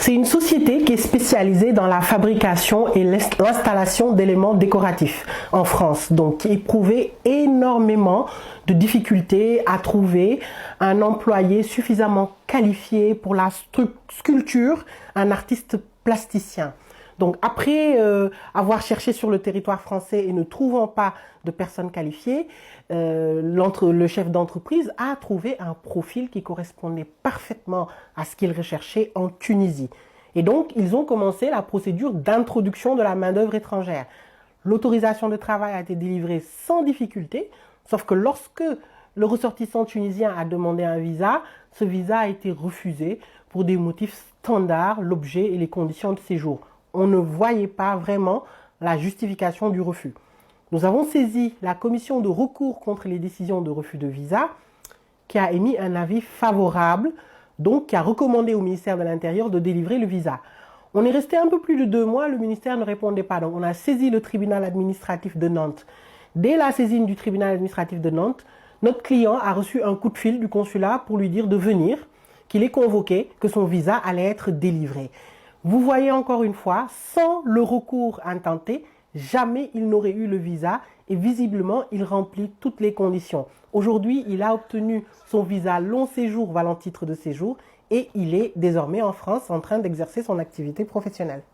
C'est une société qui est spécialisée dans la fabrication et l'installation d'éléments décoratifs en France, donc qui éprouvait énormément de difficultés à trouver un employé suffisamment qualifié pour la sculpture, un artiste plasticien. Donc après avoir cherché sur le territoire français et ne trouvant pas de personnes qualifiées, le chef d'entreprise a trouvé un profil qui correspondait parfaitement à ce qu'il recherchait en Tunisie. Et donc ils ont commencé la procédure d'introduction de la main-d'œuvre étrangère. L'autorisation de travail a été délivrée sans difficulté, sauf que lorsque le ressortissant tunisien a demandé un visa, ce visa a été refusé pour des motifs standards, l'objet et les conditions de séjour. On ne voyait pas vraiment la justification du refus. Nous avons saisi la commission de recours contre les décisions de refus de visa qui a émis un avis favorable, donc qui a recommandé au ministère de l'Intérieur de délivrer le visa. On est resté un peu plus de 2 mois, le ministère ne répondait pas. Donc on a saisi le tribunal administratif de Nantes. Dès la saisine du tribunal administratif de Nantes, notre client a reçu un coup de fil du consulat pour lui dire de venir, qu'il est convoqué, que son visa allait être délivré. Vous voyez encore une fois, sans le recours intenté, jamais il n'aurait eu le visa et visiblement il remplit toutes les conditions. Aujourd'hui, il a obtenu son visa long séjour valant titre de séjour et il est désormais en France en train d'exercer son activité professionnelle.